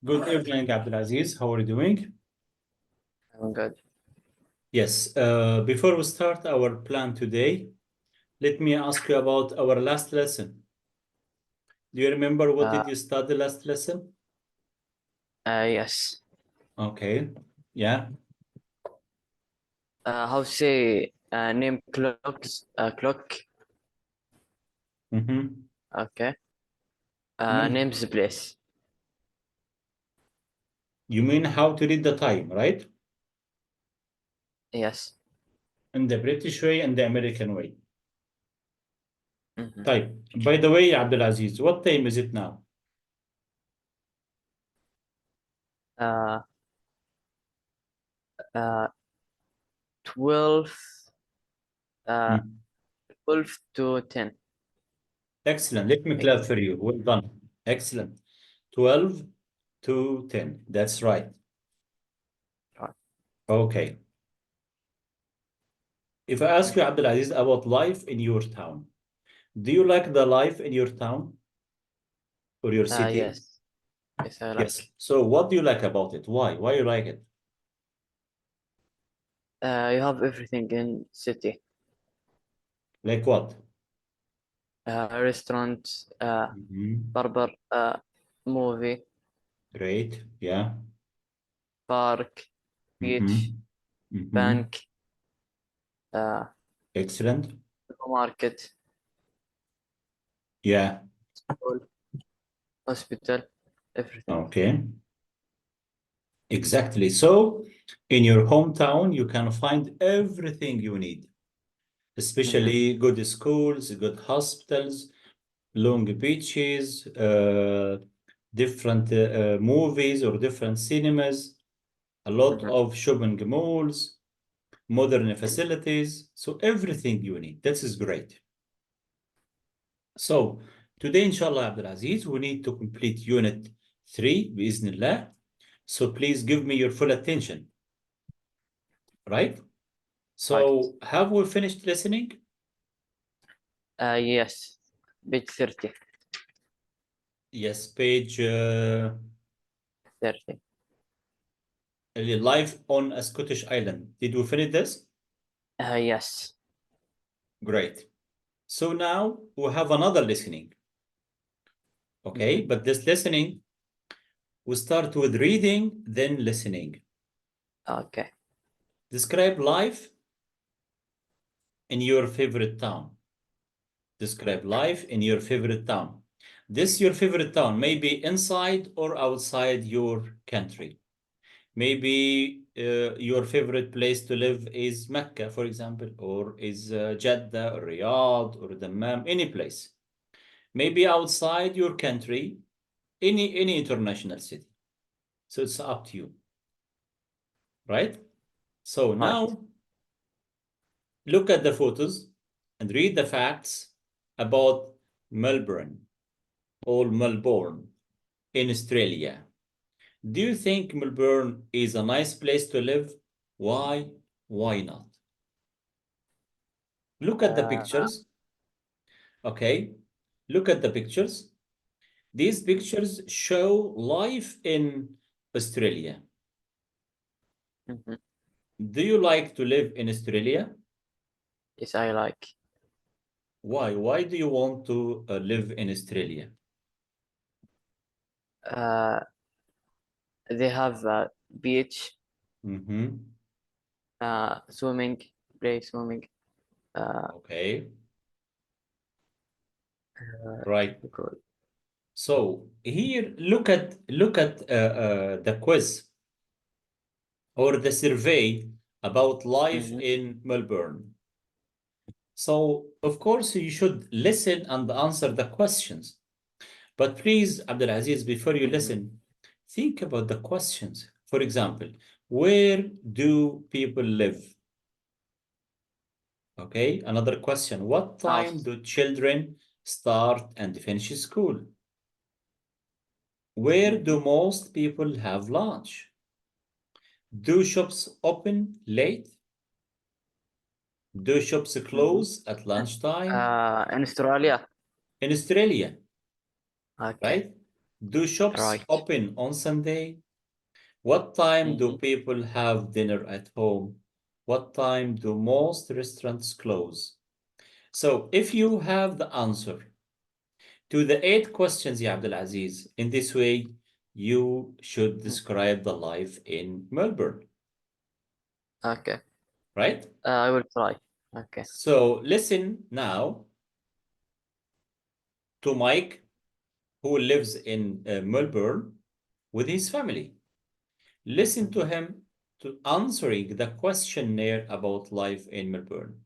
Good evening, Abdulaziz. How are you doing? I'm good. Yes, before we start our plan today, let me ask you about our last lesson. Do you remember what did you study last lesson? Yes. Okay, yeah. How say name clocks? Clock. Mm-hmm. Okay. You Names place. mean how to read the time, right? Yes. In the British way and the American way. Mhm. Type. By the way, Abdulaziz, what time is it now? Uh, 12. Hmm. 12 to 10. Excellent. Let me Like, clap for you. Well done. Excellent. 12 to 10. That's right. right. Okay. If I ask you, Abdulaziz, about life in your town, do you like the life in your town or your city? Yes. Yes, I Yes. like. So what do you like about it? Why? Why you like it? You have everything in city. Like what? Restaurant. Mhm. Barber. Movie. Great. Yeah. Park. Beach. Mm-hmm. Mm-hmm. Bank. Uh, Excellent. Supermarket. Yeah. School. Hospital. Everything. Okay. Exactly. So in your hometown, you can find everything you need, Mhm. especially good schools, good hospitals, long beaches, different movies or different cinemas, a lot Mhm. of shopping malls, modern facilities. So everything you need. This is great. So today, inshallah, Abdulaziz, we need to complete unit 3, biiznillah. So please give me your full attention, right? Right. So have we finished listening? Yes. Page 30. Yes, page 30. life on a Scottish island. Did we finish this? Yes. Great. So now we have another listening. Okay, Mhm. but this listening, we start with reading, then listening. Okay. Describe life in your favorite town. Describe life in your favorite town. This your favorite town, maybe inside or outside your country. Maybe your favorite place to live is Mecca, for example, or is Jeddah, or Riyadh, or Dammam, any place. Maybe outside your country, any international city. So it's up to you, right? So Right. now look at the photos and read the facts about Melbourne or Melbourne in Australia. Do you think Melbourne is a nice place to live? Why? Why not? Look at the Uh, pictures. Okay. Look at the pictures. These pictures show life in Australia. mhm. Do you like to live in Australia? Yes, I like. Why? Why do you want to live in Australia? Uh, they have beach, Mm-hmm. swimming, play swimming. Okay. What Right. we call. So here, look at the quiz or the survey about life Mhm. in Melbourne. So, of course, you should listen and answer the questions. But please, Abdulaziz, before you Mhm. listen, think about the questions. For example, where do people live? Okay, another question. What time House. do children start and finish school? Where do Mhm. most people have lunch? Do shops open late? Do shops Mhm. close at lunchtime? In Australia. In Australia, Okay. right? Do shops Right. open on Sunday? What time do people have dinner at home? What time do most restaurants close? So if you have the answer to the 8 questions, Ya Abdul Aziz, in this way, you should describe the life in Melbourne, Okay. right? I will try. Okay. So listen now to Mike, who lives in Melbourne with his family. Listen to him to answering the questionnaire about life in Melbourne.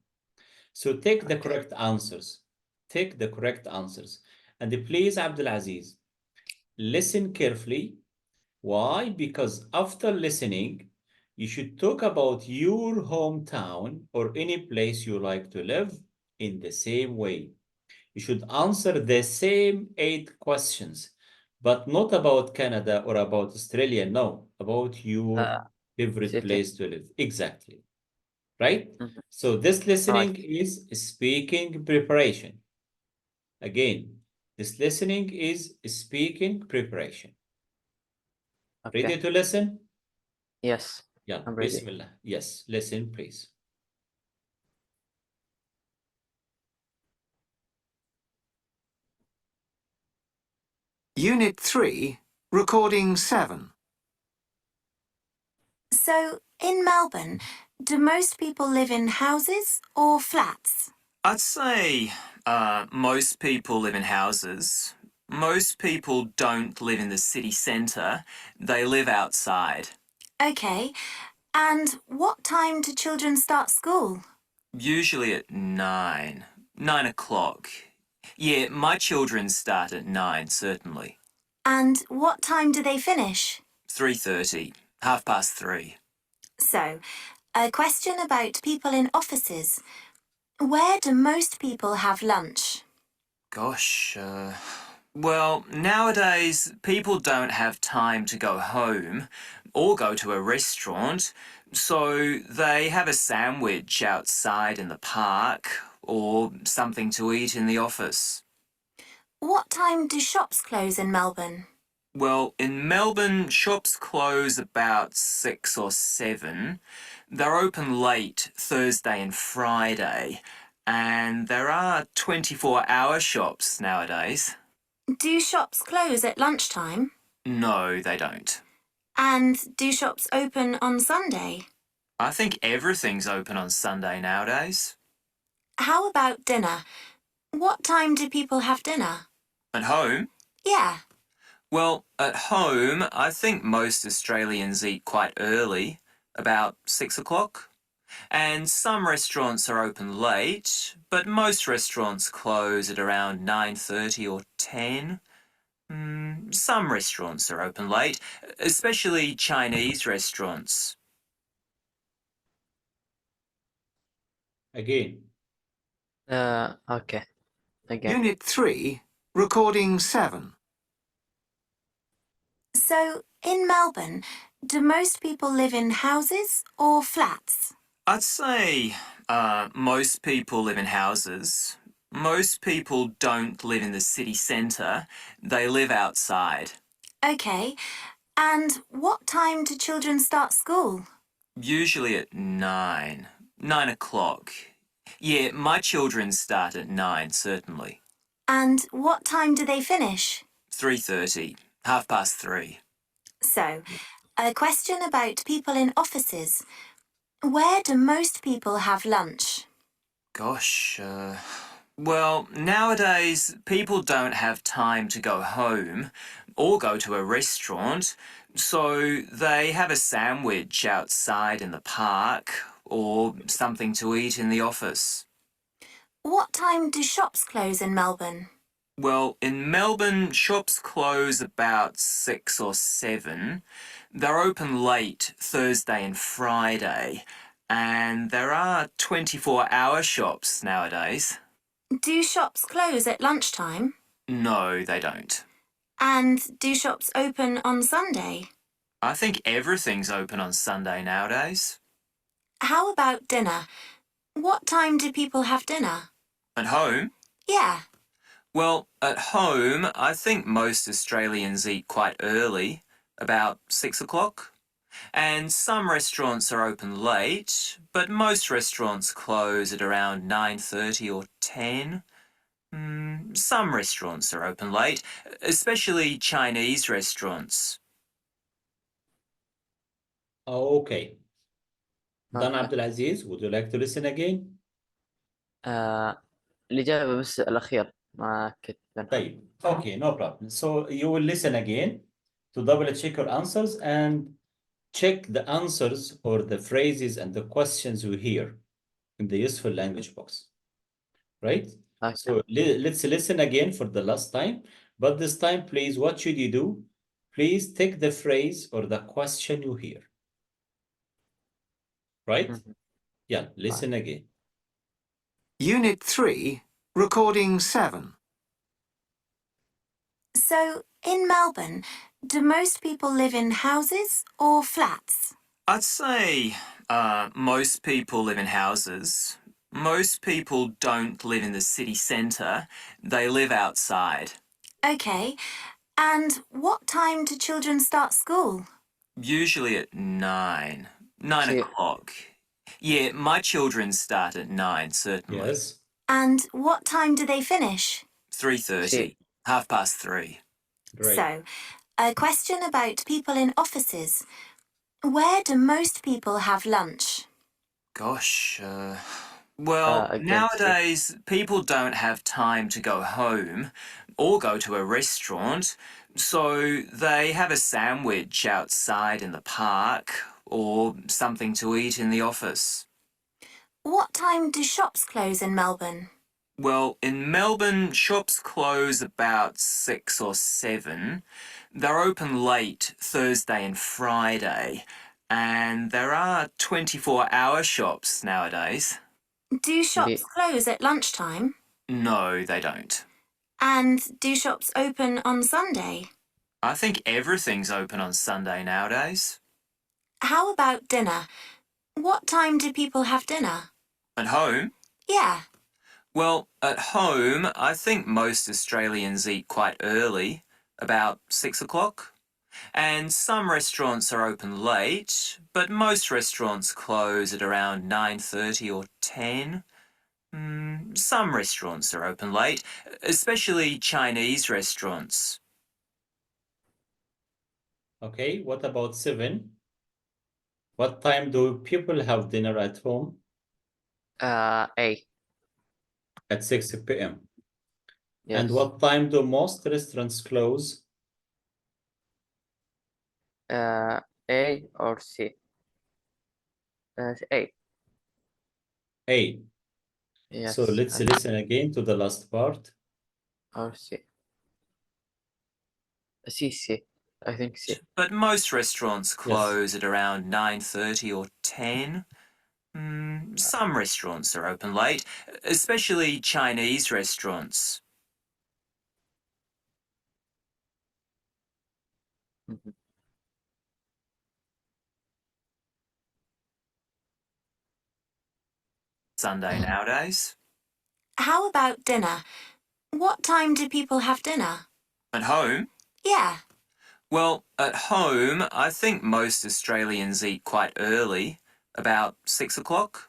So take the Okay. correct answers. Take the correct answers. And please, Abdulaziz, listen carefully. Why? Because after listening, you should talk about your hometown or any place you like to live in the same way. You should answer the same 8 questions, but not about Canada or about Australia. No, about your Uh, favorite City. place to live. Exactly. Right? Mhm. So this Right. listening is speaking preparation. Again, this listening is speaking preparation. Okay. Ready to listen? Yes. Yeah, I'm ready. Bismillah. Yes, listen, please. Unit 3, Recording 7. So, in Melbourne, do most people live in houses or flats? I'd say most people live in houses. Most people don't live in the city centre. They live outside. OK. And what time do children start school? Usually at 9. 9 o'clock. Yeah, my children start at 9, certainly. And what time do they finish? 3:30. 3:30. So, a question about people in offices. Where do most people have lunch? Gosh, well, nowadays people don't have time to go home or go to a restaurant, so they have a sandwich outside in the park or something to eat in the office. What time do shops close in Melbourne? Well, in Melbourne, shops close about 6 or 7. They're open late Thursday and Friday, and there are 24-hour shops nowadays. Do shops close at lunchtime? No, they don't. And do shops open on Sunday? I think everything's open on Sunday nowadays. How about dinner? What time do people have dinner? At home? Yeah. Well, at home, I think most Australians eat quite early, about 6 o'clock. And some restaurants are open late, but most restaurants close at around 9:30 or 10. Some restaurants are open late, especially Chinese restaurants. Again. Okay. Again. Unit 3, Recording 7. So, in Melbourne, do most people live in houses or flats? I'd say most people live in houses. Most people don't live in the city centre. They live outside. OK. And what time do children start school? Usually at 9. 9 o'clock. Yeah, my children start at 9, certainly. And what time do they finish? 3:30. 3:30. So, a question about people in offices. Where do most people have lunch? Gosh, well, nowadays people don't have time to go home or go to a restaurant, so they have a sandwich outside in the park or something to eat in the office. What time do shops close in Melbourne? Well, in Melbourne, shops close about 6 or 7. They're open late Thursday and Friday, and there are 24-hour shops nowadays. Do shops close at lunchtime? No, they don't. And do shops open on Sunday? I think everything's open on Sunday nowadays. How about dinner? What time do people have dinner? At home? Yeah. Well, at home, I think most Australians eat quite early, about 6 o'clock. And some restaurants are open late, but most restaurants close at around 9:30 or 10. Some restaurants are open late, especially Chinese restaurants. Okay. Done, Okay. Abdulaziz, would you like to listen again? الإجابة بس الأخير ما كنت بنها. طيب. Okay, no problem. So you will listen again to double check your answers and check the answers or the phrases and the questions you hear in the useful language box. Right? Okay. So let's listen again for the last time. But this time, please, what should you do? Please take the phrase or the question you hear. Right? Yeah, listen again. Unit 3, Recording 7. So, in Melbourne, do most people live in houses or flats? I'd say most people live in houses. Most people don't live in the city centre, they live outside. Okay. And what time do children start school? Usually at 9 See. o'clock. Yeah, my children start at 9, certainly. Yes. And what time do they finish? 3:30, 3:30. Great. So, a question about people in offices. Where do most people have lunch? Gosh, well, again, nowadays people don't have time to go home or go to a restaurant, so they have a sandwich outside in the park or something to eat in the office. What time do shops close in Melbourne? Well, in Melbourne, shops close about 6 or 7. They're open late Thursday and Friday, and there are 24-hour shops nowadays. Do shops close at lunchtime? No, they don't. And do shops open on Sunday? I think everything's open on Sunday nowadays. How about dinner? What time do people have dinner? At home? Yeah. Well, at home, I think most Australians eat quite early, about 6 o'clock. And some restaurants are open late, but most restaurants close at around 9:30 or 10. Some restaurants are open late, especially Chinese restaurants. Okay, what about 7? What time do people have dinner at home? 8. At 6 p.m. Yes. And what time do most restaurants close? A or C? 8. 8. Yes. So let's listen again to the last part. Or C. C. I think C. But most restaurants close at around 9:30 or 10. Some restaurants are open late, especially Chinese restaurants. Sunday nowadays. How about dinner? What time do people have dinner? At home? Yeah. Well, at home, I think most Australians eat quite early, about 6 o'clock.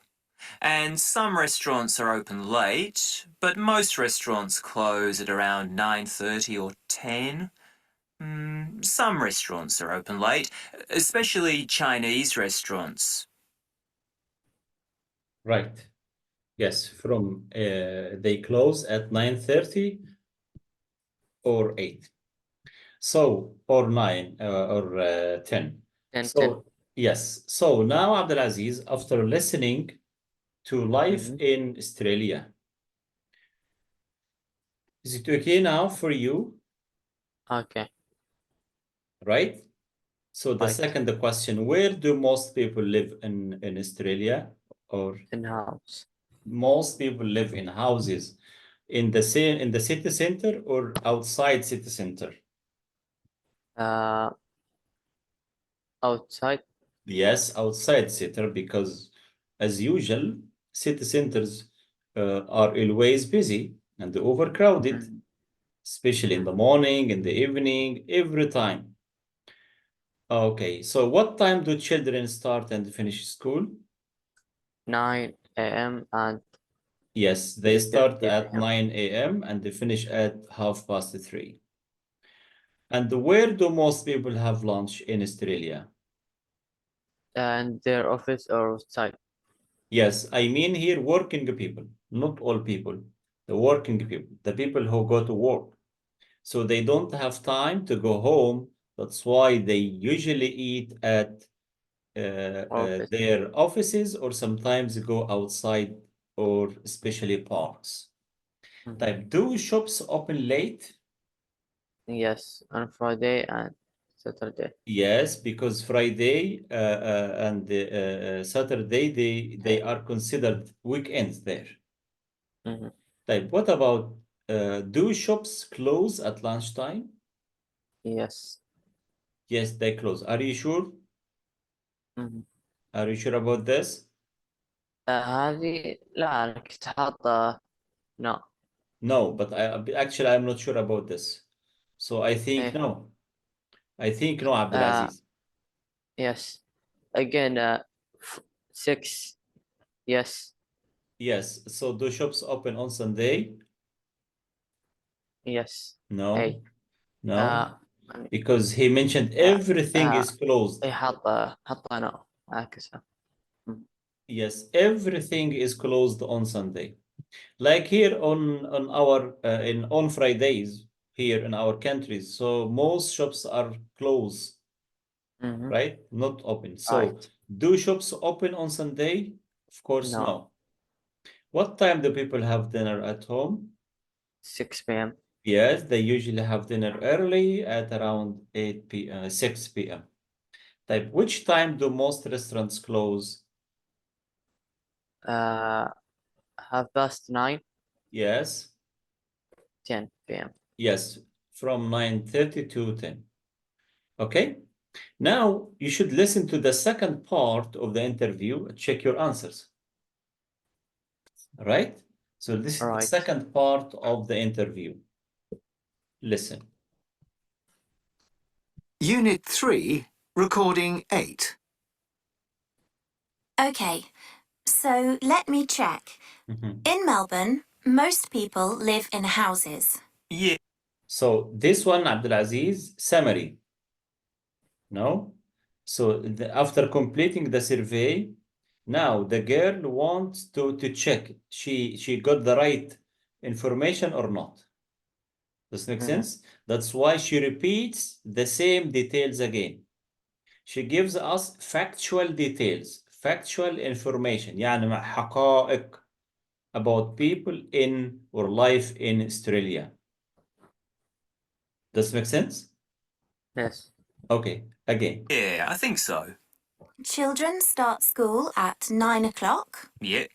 And some restaurants are open late, but most restaurants close at around 9:30 or 10. Some restaurants are open late, especially Chinese restaurants. Right. Yes, from they close at 9:30 or 8. So, or 9 or 10. 10. So, yes. So now, Abdulaziz, after listening to life in Australia, is it okay now for you? Okay. Right? So the second question, where do most people live in Australia? Or in house. Most people live in houses in the city center or outside city center? Outside. Yes, outside center, because as usual, city centers are always busy and overcrowded. especially in the morning, in the evening, every time. Okay, so what time do children start and finish school? 9 a.m. and Yes, they 3:30 start at p.m. 9 a.m. and they finish at 3:30. And where do most people have lunch in Australia? And their office or site. Yes, I mean here working people, not all people. The working people, the people who go to work. So they don't have time to go home. That's why they usually eat at Office. their offices or sometimes go outside or especially parks. Mhm. Type, do shops open late? Yes, on Friday and Saturday. Yes, because Friday and Saturday they are considered weekends there. Mhm. Type, what about do shops close at lunchtime? Yes. Yes, they close. Are you sure? Mhm. Are you sure about this? هذه لا أنا كنت حاطة no. No, but actually I'm not sure about this. So I think إيه. no. I think no, Abdulaziz. Yes. Again, 6. Yes. Yes. So do shops open on Sunday? Yes. No. 8. No. Because he mentioned everything is closed. إيه حاطة no. عكسها. Yes, everything is closed on Sunday. Like here on our on Fridays here in our countries. So most shops are closed, Mhm. right? Not open. So Right. do shops open on Sunday? Of course, No. no. What time do people have dinner at home? 6 p.m. Yes, they usually have dinner early at around 8 p.m., 6 p.m. Type, which time do most restaurants close? 9:30. Yes, 10 p.m. yes, from 9:30 to 10. Okay, now you should listen to the second part of the interview, check your answers. All right? So this is the Right. second part of the interview. Listen. Unit 3, Recording 8. Okay, so let me check. Mhm. In Melbourne, most people live in houses. Yeah. So this one, Abdulaziz, summary. No? So after completing the survey, now the girl wants to check she got the right information or not. Does make sense? That's why she repeats the same details again. She gives us factual details, factual information, يعني مع حقائق about people in or life in Australia. Does make sense? Yes. Okay, again. Yeah, I think so. Children start school at 9 o'clock Yeah.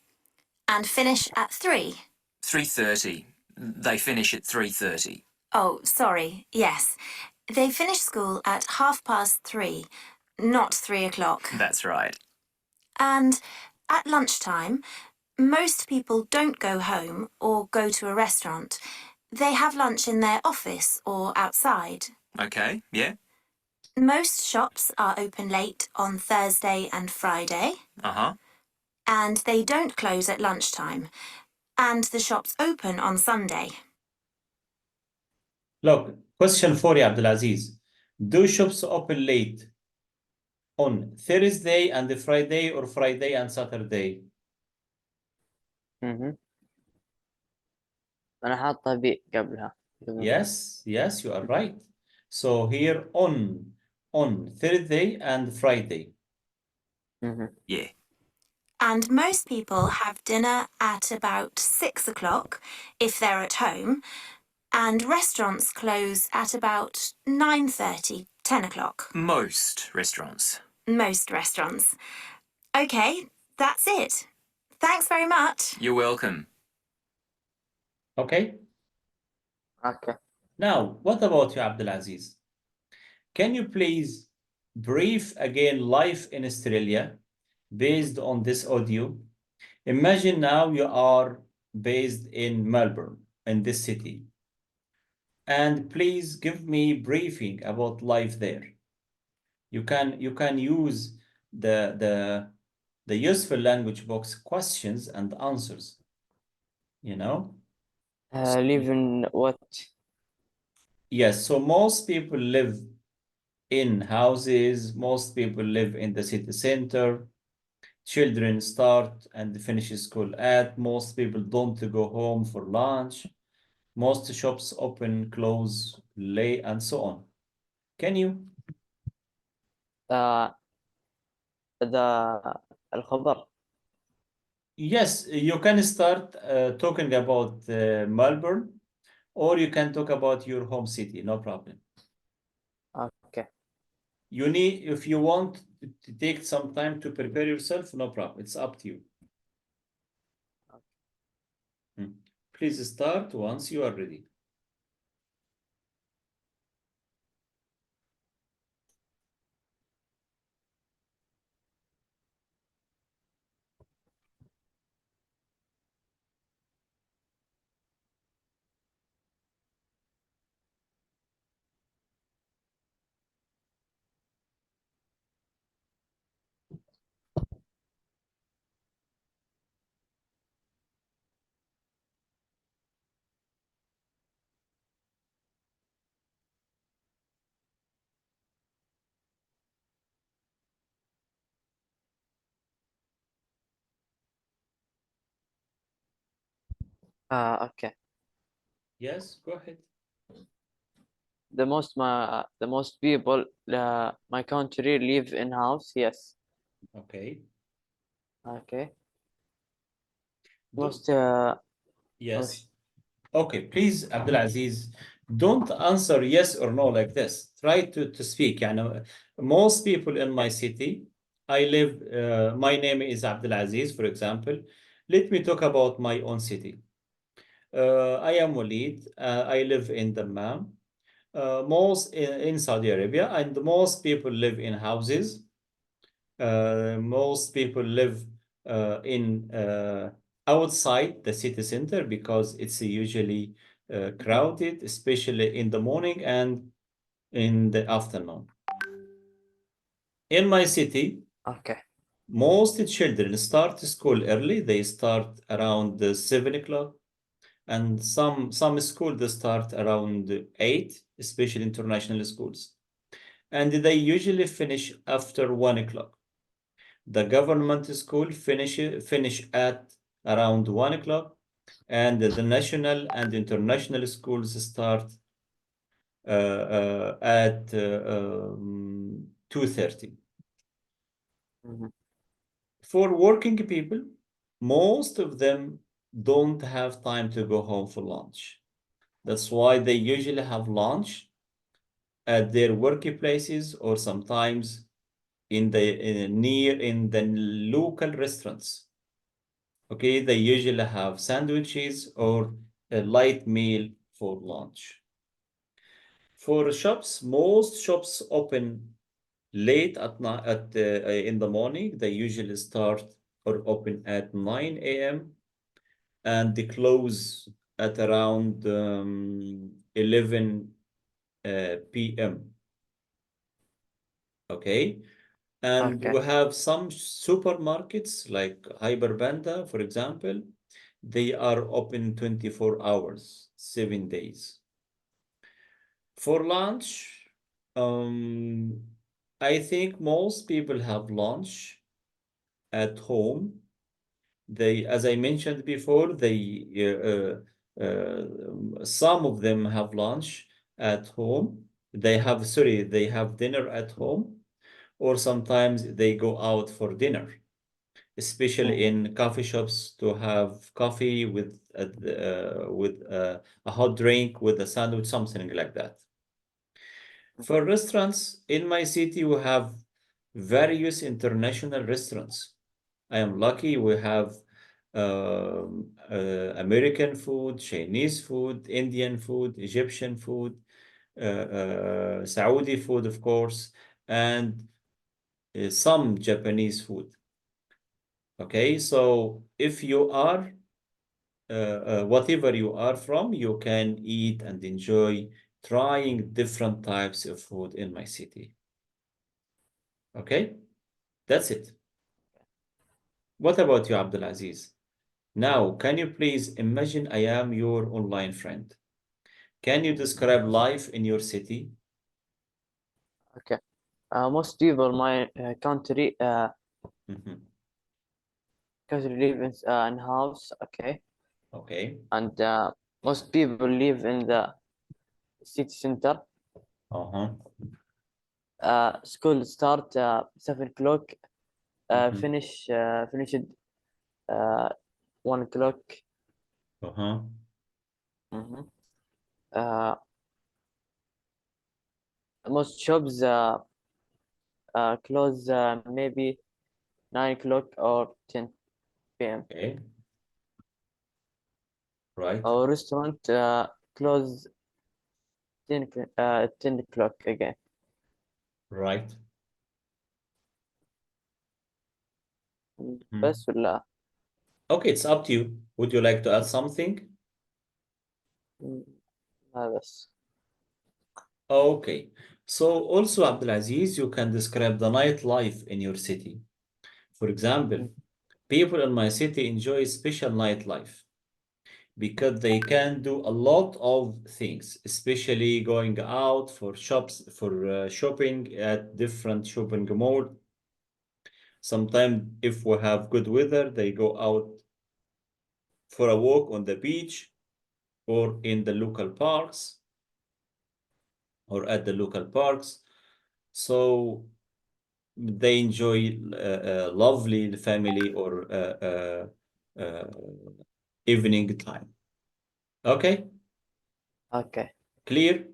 and finish at 3. 3:30. They finish at 3:30. Oh, sorry, yes. They finish school at 3:30, not 3 o'clock. That's right. And at lunchtime, most people don't go home or go to a restaurant. They have lunch in their office or outside. Okay, yeah. Most shops are open late on Thursday and Friday, Uh-huh. and they don't close at lunchtime. And the shops open on Sunday. Look, question for you, Abdulaziz. Do shops open late on Thursday and Friday or Friday and Saturday? أنا حاطة بي قبلها. Yes, yes, you are right. So here on Thursday and Friday. Yeah. And most people have dinner at about 6 o'clock if they're at home, and restaurants close at about 9:30, 10 o'clock. Most restaurants. Most restaurants. Okay, that's it. Thanks very much. You're welcome. Okay. Okay. Now, what about you, Abdulaziz? Can you please brief again life in Australia based on this audio? Imagine now you are based in Melbourne, in this city. and please give me briefing about life there. You can use the useful language box questions and answers, you know? Live in what? Yes, so most people live in houses, most people live in the city center. Children start and finish school at, most people don't go home for lunch. Most shops open, close, late, and so on. Can you? The الخبر. Yes, you can start talking about Melbourne, or you can talk about your home city, no problem. Okay. You need, if you want to take some time to prepare yourself, no problem. It's up to you. Please start once you are ready. Okay. Yes, go ahead. The most people my country live in house. Yes. Okay. Okay. Do- Most yes. Okay, please, Abdulaziz, don't answer yes or no like this. Try to speak. يعني, most people in my city, I live, my name is Abdulaziz, for example. Let me talk about my own city. I am Waleed. I live in Dammam. Most in Saudi Arabia, and most people live in houses. Most people live in outside the city center because it's usually crowded, especially in the morning and in the afternoon. In my city, okay. most children start school early. They start around 7 o'clock, and some schools they start around 8, especially international schools, and they usually finish after 1 o'clock. The government school finish at around 1 o'clock, and the national and international schools start at 2:30. For working people, most of them don't have time to go home for lunch. That's why they usually have lunch at their workplaces or sometimes in the local restaurants. Okay, they usually have sandwiches or a light meal for lunch. For shops, most shops open late at night in the morning. They usually start or open at 9 a.m. and they close at around 11 p.m. Okay. And Okay. we have some supermarkets like Hyperbanda, for example. They are open 24 hours, 7 days. For lunch, I think most people have lunch at home. They, as I mentioned before, some of them have lunch at home. They have dinner at home, or sometimes they go out for dinner, especially in coffee shops to have coffee with a hot drink with a sandwich, something like that. For restaurants in my city, we have various international restaurants. I am lucky we have American food, Chinese food, Indian food, Egyptian food, Saudi food, of course, and some Japanese food. Okay, so if you are whatever you are from, you can eat and enjoy trying different types of food in my city. Okay, that's it. What about you, Abdulaziz? Now, can you please imagine I am your online friend? Can you describe life in your city? Okay. Most people my country Mhm. live in house. Okay. Okay. And most people live in the city center. Uh-huh. School start 7 o'clock. Mhm. Finished 1 o'clock. Uh-huh. Mhm. Most shops close maybe 9 o'clock or 10 p.m. Okay. Right. Our restaurant close 10 o'clock again. Right. Mhm. بس ولا Okay, it's up to you. Would you like to add something? ما بس. Okay. So also, Abdulaziz, you can describe the nightlife in your city. For example, people in my city enjoy special nightlife because they can do a lot of things, especially going out for shopping at different shopping mall. Sometimes, if we have good weather, they go out for a walk on the beach or in the local parks or at the local parks. So they enjoy lovely family or evening time. Okay, Okay. clear?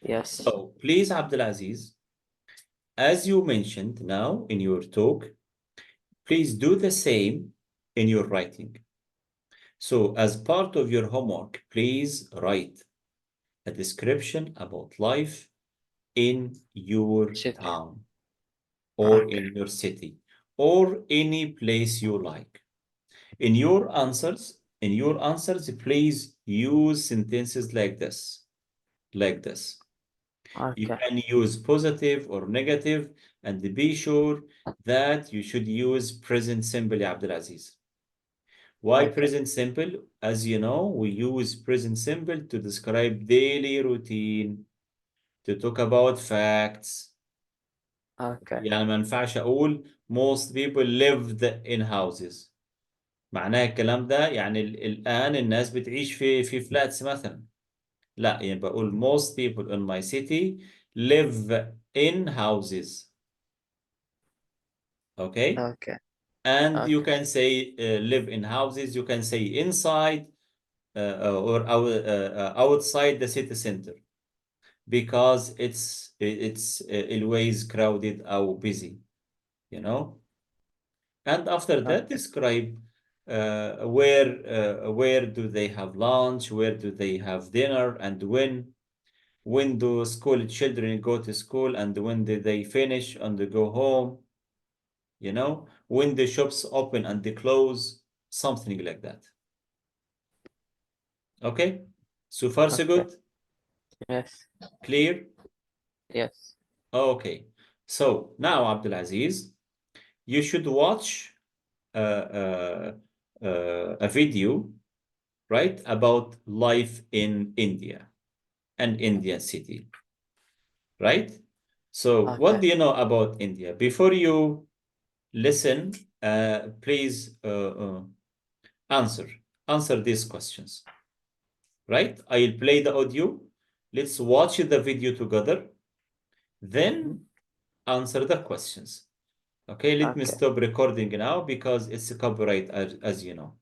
Yes. So please, Abdulaziz, as you mentioned now in your talk, please do the same in your writing. So as part of your homework, please write a description about life in your Shit. town or Okay. in your city or any place you like. In your answers, please use sentences like this, like this. You Okay. can use positive or negative, and be sure that you should use present simple, Abdulaziz. Why Okay. present simple? As you know, we use present simple to describe daily routine, to talk about facts. Okay. يعني ما ينفعش أقول most people lived in houses. معناها الكلام ده يعني الآن الناس بتعيش في flats مثلا. لا، يعني بقول most people in my city live in houses. Okay? Okay. And you Okay. can say live in houses, you can say inside or outside the city center because it's always crowded or busy, you know? And after that, Okay. describe where do they have lunch, where do they have dinner, and when do school children go to school, and when do they finish and they go home, you know, when the shops open and they close, something like that. Okay, so far so Okay. good, Yes. clear. Yes. Okay, so now Abdulaziz, you should watch a video, right, about life in India, an Indian city, right? So what Okay. do you know about India? Before you listen, please answer these questions, right? I'll play the audio. Let's watch the video together, then answer the questions. Okay, let me Okay. stop recording now because it's a copyright, as you know.